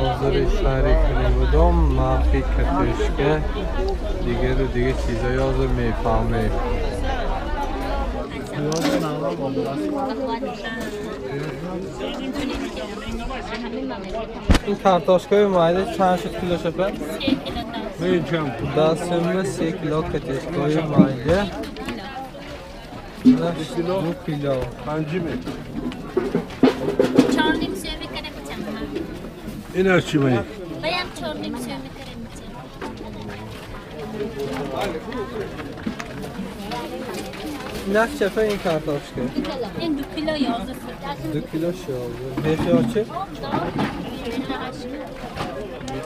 ناظر شهر بودم مخفی کتشکه دیگه چیزا یازو میفهمه این کارتاشکای مایده چند شد کیلو شفه؟ 3 کیلو کتشکای مایده 2 کیلو این از چی باید؟ باید چورنیم سوی میکرم نخ چفه این کارتاشکه؟ این 2 کیلو 11 2 کیلو 11 بیخی ها چه؟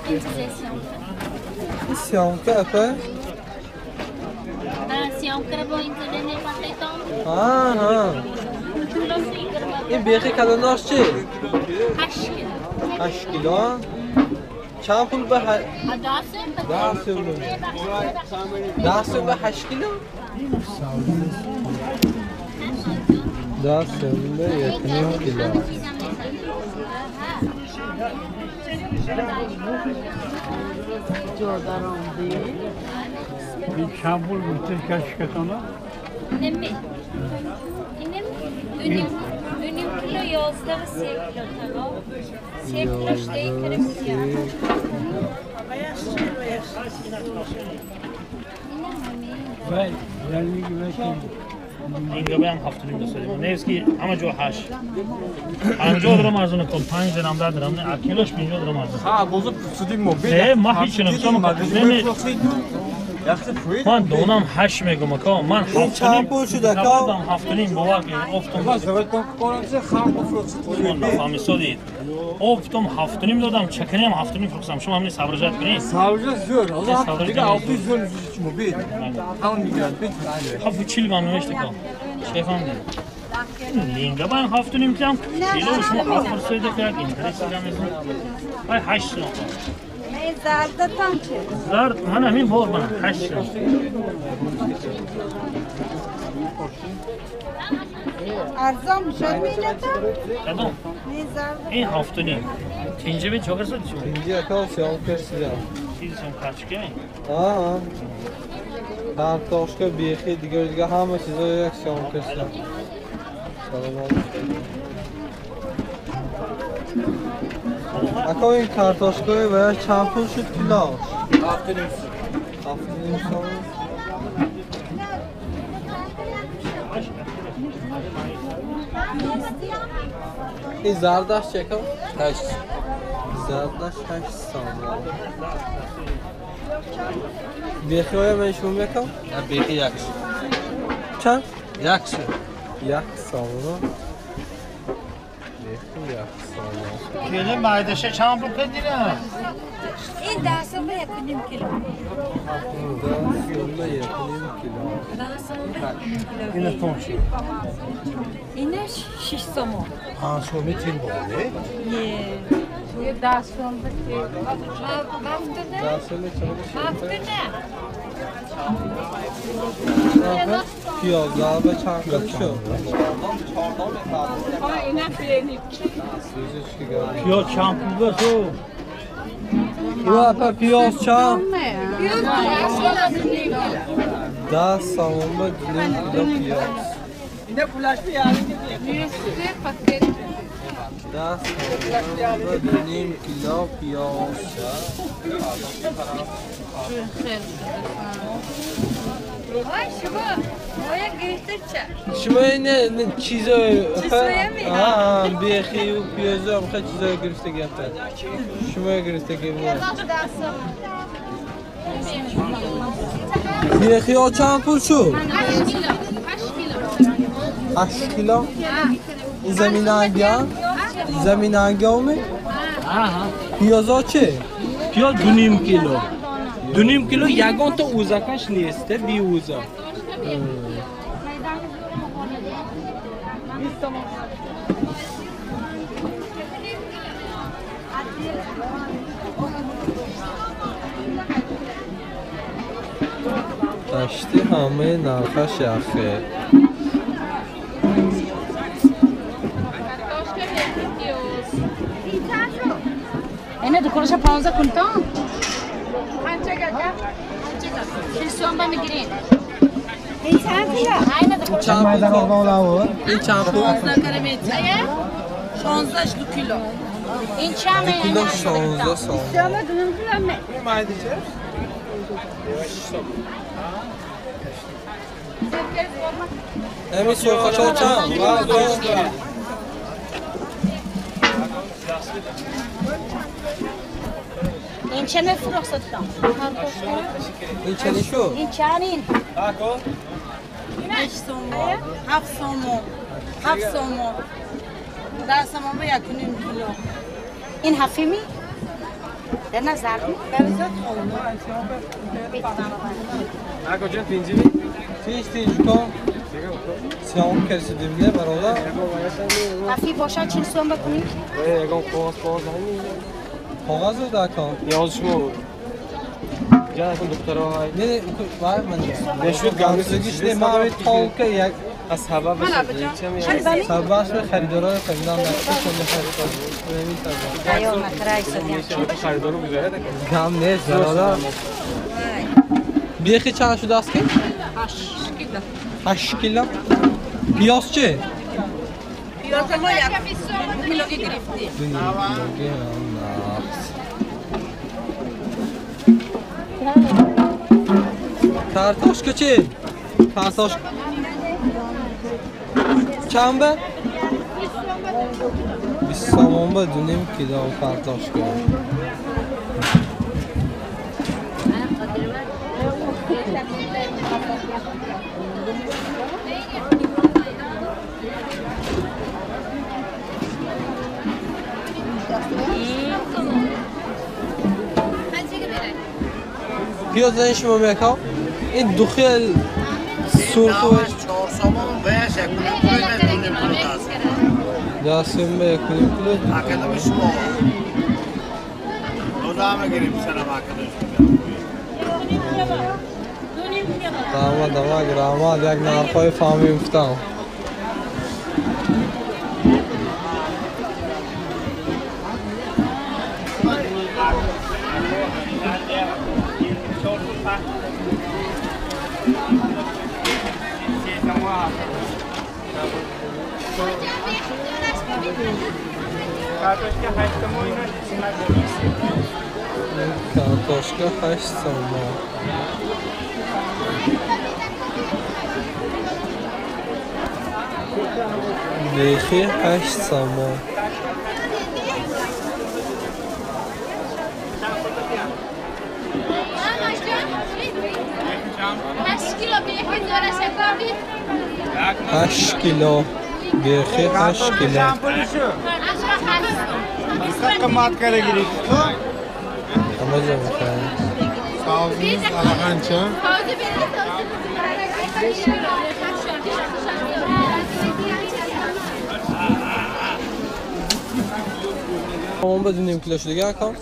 این چیزه سیامکه اپه؟ سیامکه با این زده نیپته تام ها این بیخی کلاناش چه؟ 8 کیلو 8 کیلو چند پول به 10 سوم به 8 کیلو؟ 10 سوم به 1 کیلو این چند پول بوده کشکتانه؟ نمی اینم 2 کیلو 11 و 3 کیلو تلا 3 کیلوش دیگه کرم وای دلیلی که اینجا بیام هفته نیم دستیم. نیستی همه جو 8. 50 درم ارزونه کن 5 درم 10 درم نه کیلوش 50 درم ارزونه. ها بازو پرسیدیم موبیل. نه ما هیچ نمی‌کنم. من دونم 8 میگم که من هفته نیم پول شده که هفته نیم باور کنید افتم زبط کنم چه خام بفروشید. من نفهمی سودید. افتم هفته نیم دادم چکنیم هفته نیم فروختم شما همین صبر جات کنید. صبر زور. Allah دیگه آفیس زور موبیل. همون میگن. هفته چیل گام نوشته که چه فهمیدی؟ لینگا من هفته نیم کم کیلو شما هفت فرسوده که این رسیدم میزنم. های 8 نفر. زرد تام چه؟ زرد من همین بار من 8 ارزان میشد مینتا؟ کدوم؟ این هفته نیم اینجا به چهار ساعت شما اینجا که سیام کرسیدم چیزی هم خرچ کنی؟ آه کارتاشکه بیخی دیگه همه چیزا یک سیام کرسیدم سلام اکا این کارتاشکه باید چند پول شد کیلوش؟ هفته نیم سال این زردش چه کن؟ 8 زردش 8 سال بیخی های منشون بکن؟ بیخی یک چند؟ 1 سال 1 سال بیخی 1 سال کیلو مایدشه چند پول کردیره؟ این 10 سال به 1 کیلو 10 سال 1 کیلو این تون چی؟ اینش 6 سومو 5 سومی تین بوده یه 10 سوم بده بافتونه؟ 10 سال بافتونه؟ پیاز به چند قد شد؟ اینه خیلی پیاز چند پول بسو؟ او پیاز چند؟ 10 سوم به 2 کیلو پیاز اینه پولش بیاریم نیسته پاکت 10 سوم به 2 کیلو پیاز وای شما باید گرفته چه؟ شما این چیزا چیزایی بیخی و پیازا هم خیلی چیزا گرفته گرفته شما گرفته گرفته بیخی ها چند پول شد؟ 8 کیلو این زمین انگیان؟ زمین انگیامه؟ پیازا چه؟ پیاز 2.5 کیلو 2.5 کیلو یگان تا اوزکش نیسته بی اوزا داشتی همه نرخش یخه اینه دکورش 15 کنتون قنچه گذر؟ چیل سوم میگیرین این چند میشه؟ اینه دکورش چند پول؟ این چند پول؟ 15 کرمیت 16 دو کیلو این چمه کیلو 16 سال. شما دونم کیلو مایدی چه؟ امی سرخه چه چند؟ این چه نفروختم این چنی شو؟ این چنین 8 سومو 7 سومو 7 سومو 10 سومو به 1.5 کیلو این هفیمی در نظر برزت خونو Ako can pinci mi? تیج کن سیام کرسی دیمله برادر هفی باشه 40 سوم بکنید Egon kağıt hani. کاغذ رو در کن Yazışma olur. Can akın doktora hay. نه var من Neşvet gamlı گیش نه ما تال که یک Az hava beşe. سباش به خریدارای خریدن نشد کنه خریدار نمی‌تونه ایو مکرای سدیم Xaridarı güzel de. گم نیست برادر بیخی چند شده است که 8 کیلو پیاز چه پیاز ما 1 کیلو گرفتی کارتاش که چه کارتاش چند به 20 سوم بدونیم که دام کارتاش که پیاز شما میکا این دو خیل سرخ و 4 somon veya şey kulübüne dönüm kurtaz. دستم به کنیم کلو Arkadaş mı o? O da mı gireyim sana arkadaş? داماد یک نرخای فهمی افتم کارتاشکا 8 سوم بیخی 8 سوم 8 کیلو بیخی 8 کیلو Kımat kare gireyim. اما جا میخوایم Sağ olun. Alakança. اون بدونیم کیلوش دیگه کام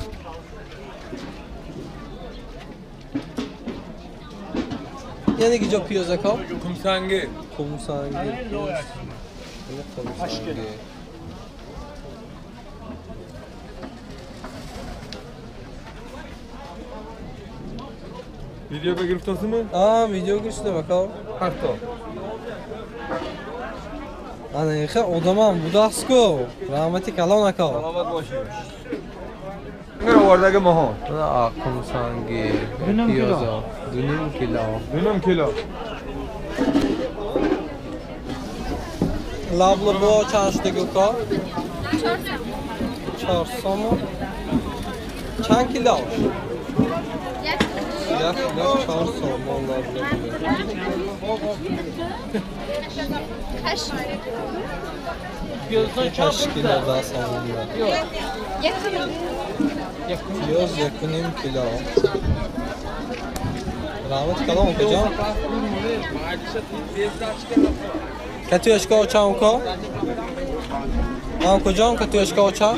یعنی که جا پیازه کام Kumsangi. kumsangi Video بگرفتاسی mi? ویدیو گوشته بکام Harto. انا یخه odamam bu dasko rahmeti kalon akal Selamat başlıyor. Ne oradaki moho? نه kumsangi پیازا دونیم کیلو Dönüm kilo. لابلا با چند شده گوکا 4 سومو چند کیلو یک کیلو 4 سومو لابلا 8 کیلو دا سومو پیاز 1.5 کیلو رحمت کلام کجا کتوشکا و چاو کا کجا کتوشکا و چاو